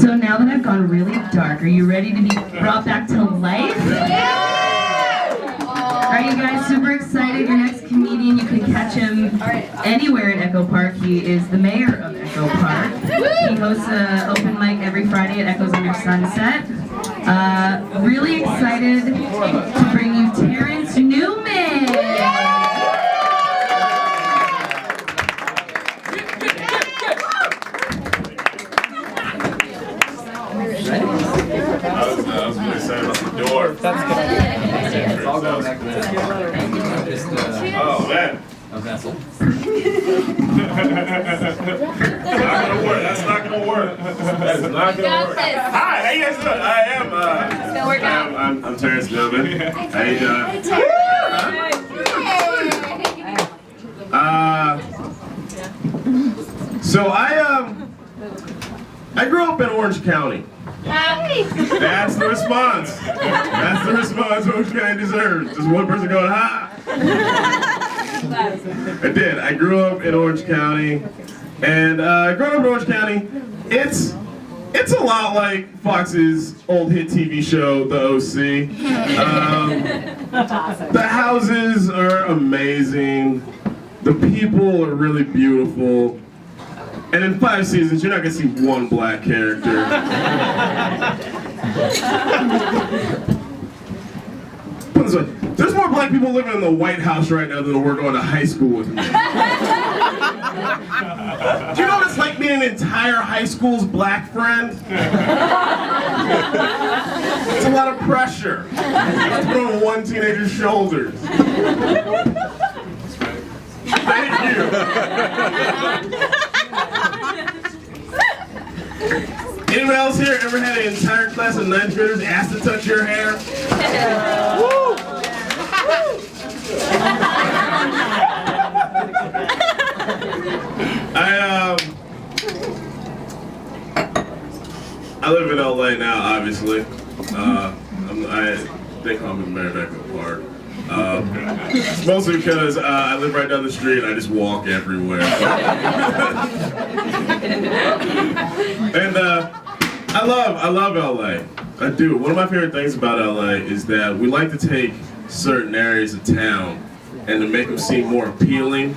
So now that I've gone really dark, are you ready to be brought back to life? Are you guys super excited? Your next comedian, you can catch him anywhere in Echo Park. He is the mayor of Echo Park. He hosts an open mic every Friday at Echoes Under Sunset. Really excited to bring you Terrence Newman. I was really excited about the door. That's good. Oh, man. That's not gonna work. That's not gonna work. That is not gonna work. Hi, how you guys doing? I am. I'm Terrence Newman. How you doing? So I grew up in Orange County. That's the response. That's the response Orange County deserves. Just one person going, ha! I did. I grew up in Orange County. And growing up in Orange County, it's a lot like Fox's old hit TV show, The O.C. The houses are amazing. The people are really beautiful. And in 5 seasons, you're not gonna see one black character. Put it this way, there's more black people living in the White House right now than were going to high school with me. Do you know what it's like being an entire high school's black friend? It's a lot of pressure. It's put on one teenager's shoulders. Thank you. Anyone else here ever had an entire class of 9th graders ask to touch your hair? Woo! I live in LA now, obviously. They call me Mayor of Echo Park. Mostly because I live right down the street and I just walk everywhere. And I love LA. I do. One of my favorite things about LA is that we like to take certain areas of town and to make them seem more appealing.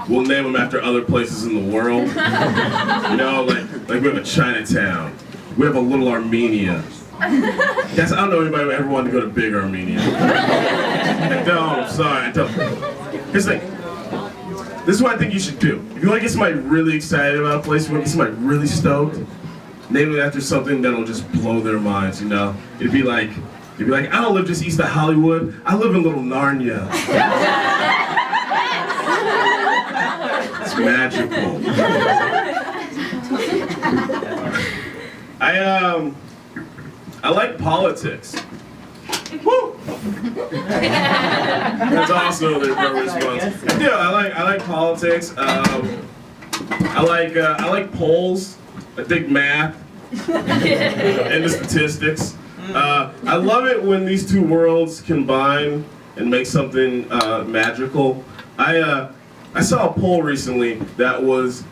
We'll name them after other places in the world. You know, like we have a Chinatown. We have a Little Armenia. Guys, I don't know anybody who ever wanted to go to Big Armenia. I don't, I'm sorry, I don't. Here's the thing. This is what I think you should do. If you want to get somebody really excited about a place, you want to get somebody really stoked, name it after something that'll just blow their minds, you know? You'd be like, I don't live just east of Hollywood, I live in Little Narnia. It's magical. I like politics. Woo! That's also the response. I do. I like politics. I like polls. I think math and the statistics. I love it when these two worlds combine and make something magical. I saw a poll recently that was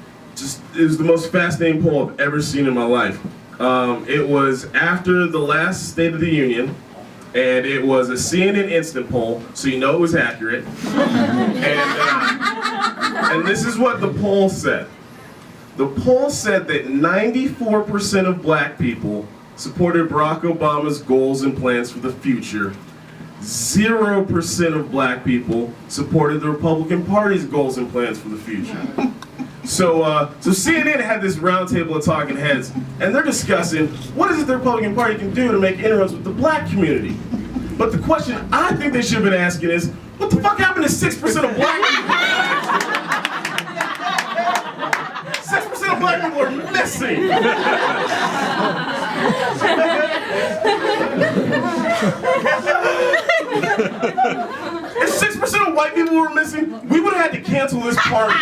it was the most fascinating poll I've ever seen in my life. It was after the last State of the Union, and it was a CNN instant poll, so you know it was accurate. And this is what the poll said. The poll said that 94% of black people supported Barack Obama's goals and plans for the future. 0% of black people supported the Republican Party's goals and plans for the future. So CNN had this roundtable of talking heads, and they're discussing what is it the Republican Party can do to make inroads with the black community. But the question I think they should have been asking is, what the fuck happened to 6% of black people? 6% of black people are missing. If 6% of white people were missing, we would have had to cancel this party.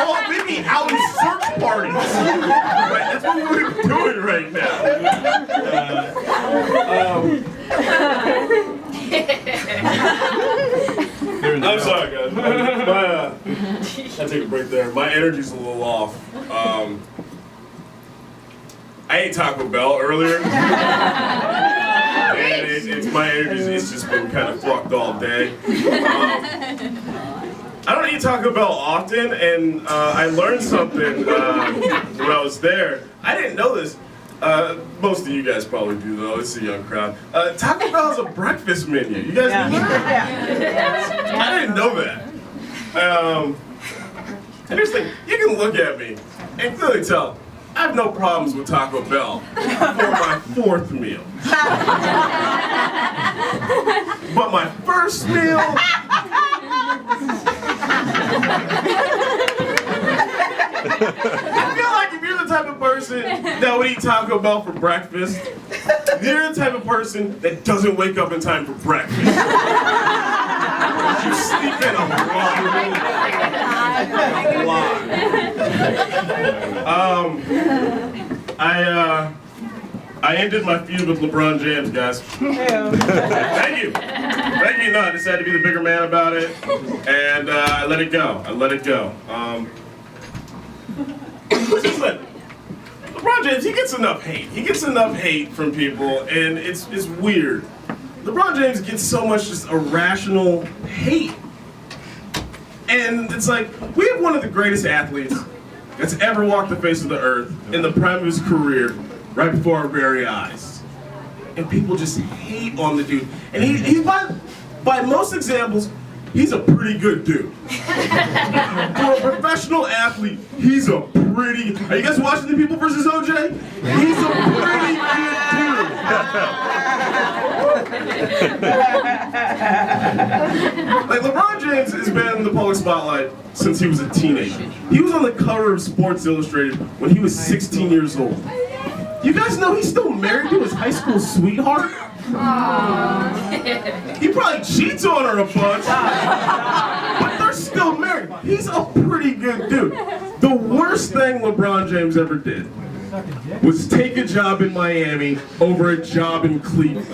Oh, we'd be out in search parties. Right, that's what we're doing right now. I'm sorry, guys. I take a break there. My energy's a little off. I ate Taco Bell earlier. And it's my energy, it's just been kind of fucked all day. I don't eat Taco Bell often, and I learned something when I was there. I didn't know this. Most of you guys probably do though, it's a young crowd. Taco Bell has a breakfast menu. You guys know that? I didn't know that. And here's the thing, you can look at me and clearly tell I have no problems with Taco Bell for my fourth meal. But my first meal, I feel like if you're the type of person that would eat Taco Bell for breakfast, you're the type of person that doesn't wake up in time for breakfast. You sleep in a lot. I ended my feud with LeBron James, guys. Thank you. Thank you. No, I decided to be the bigger man about it, and I let it go. Listen, LeBron James, he gets enough hate. He gets enough hate from people, and it's weird. LeBron James gets so much just irrational hate. And it's like, we have one of the greatest athletes that's ever walked the face of the earth in the prime of his career, right before our very eyes. And people just hate on the dude. And he's by most examples, he's a pretty good dude. For a professional athlete, he's a pretty... Are you guys watching The People vs. OJ? He's a pretty good dude. Like, LeBron James has been in the public spotlight since he was a teenager. He was on the cover of Sports Illustrated when he was 16 years old. You guys know he's still married to his high school sweetheart? He probably cheats on her a bunch, but they're still married. He's a pretty good dude. The worst thing LeBron James ever did was take a job in Miami over a job in Cleveland.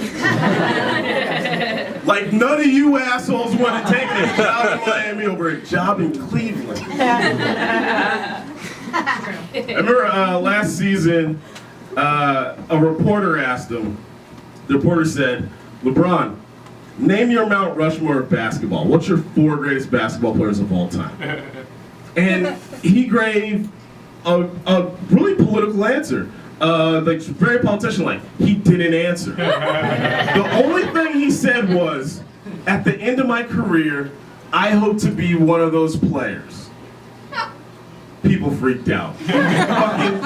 Like, none of you assholes want to take a job in Miami over a job in Cleveland. I remember last season, a reporter asked him, the reporter said, "LeBron, name your Mount Rushmore of basketball. What's your 4 greatest basketball players of all time?" And he gave a really political answer. Like, very politician-like. He didn't answer. The only thing he said was, "At the end of my career, I hope to be one of those players." People freaked out. Fucking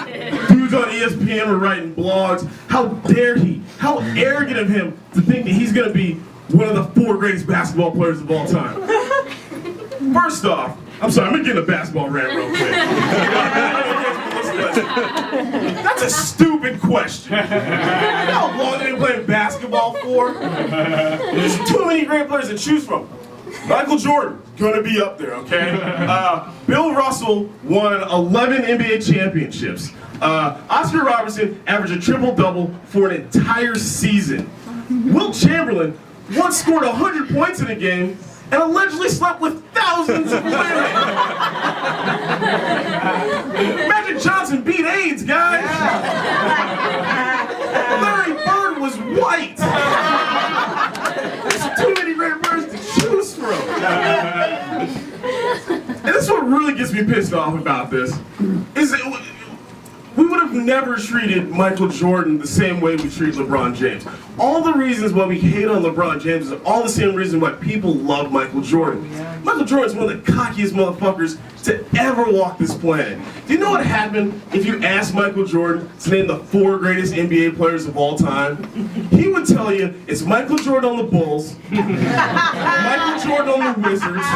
dudes on ESPN were writing blogs. How dare he? How arrogant of him to think that he's gonna be one of the 4 greatest basketball players of all time. First off, I'm sorry, I'm gonna get in a basketball rant real quick. That's a stupid question. You know how long they've been playing basketball for? There's too many great players to choose from. Michael Jordan, gonna be up there, okay? Bill Russell won 11 NBA championships. Oscar Robertson averaged a triple-double for an entire season. Wilt Chamberlain once scored 100 points in a game and allegedly slept with thousands of women. Magic Johnson beat AIDS, guys. Larry Bird was white. There's too many great birds to choose from. And this is what really gets me pissed off about this, is that we would have never treated Michael Jordan the same way we treat LeBron James. All the reasons why we hate on LeBron James are all the same reason why people love Michael Jordan. Michael Jordan's one of the cockiest motherfuckers to ever walk this planet. Do you know what happened if you asked Michael Jordan to name the 4 greatest NBA players of all time? He would tell you it's Michael Jordan on the Bulls, Michael Jordan on the Wizards,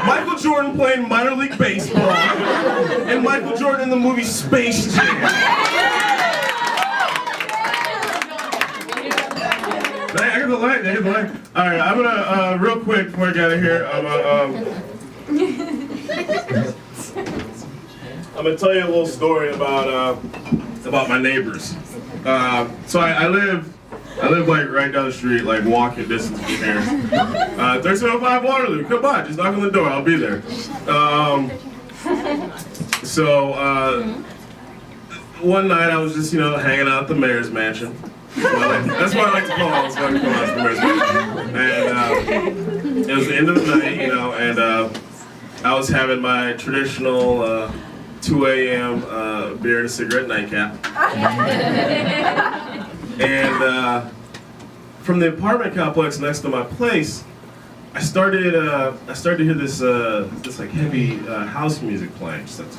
Michael Jordan playing minor league baseball, and Michael Jordan in the movie Space Jam. I get the light. All right, I'm gonna real quick before I get out of here. I'm gonna tell you a little story about my neighbors. So I live like right down the street, like walking distance from here. 1305 Waterloo. Come by, just knock on the door. I'll be there. one night I was just, hanging out at the mayor's mansion. That's what I like to call it. That's what I like to call it, the mayor's mansion. And it was the end of the night, and I was having my traditional 2 a.m. Beer and a cigarette nightcap. And from the apartment complex next to my place, I started to hear this like heavy house music playing. Just like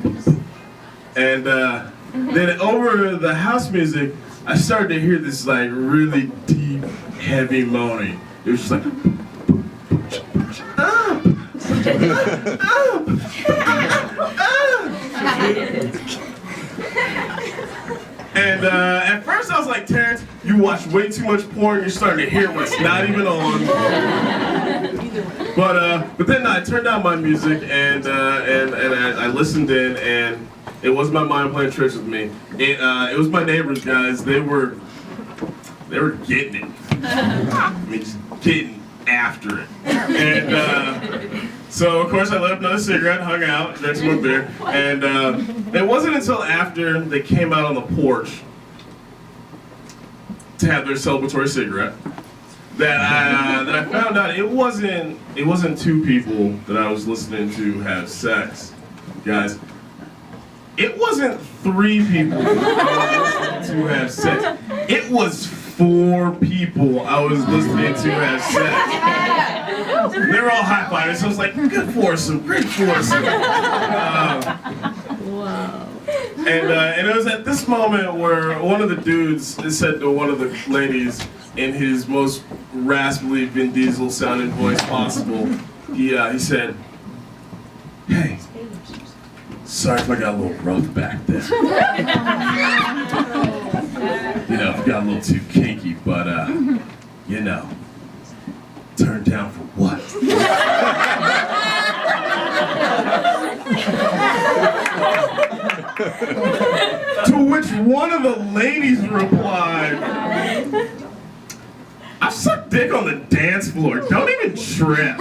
this. And then over the house music, I started to hear this like really deep, heavy moaning. It was just like And at first I was like, Terrence, you watch way too much porn, you're starting to hear what's not even on. But then I turned down my music and I listened in, and it wasn't my mind playing tricks with me. It was my neighbors, guys. They were getting it. I mean, just getting after it. And so of course I lit up another cigarette, hung out, drank some more beer, and it wasn't until after they came out on the porch to have their celebratory cigarette that I found out it wasn't two people that I was listening to have sex, guys. It wasn't 3 people I was listening to have sex. It was 4 people I was listening to have sex. They were all high-fiving, so I was like, good foursome, great foursome. Wow. And it was at this moment where one of the dudes said to one of the ladies in his most raspily Vin Diesel sounding voice possible, he said, hey, sorry if I got a little rough back there. If I got a little too kinky, but turned down for what? To which one of the ladies replied, I suck dick on the dance floor, don't even trip.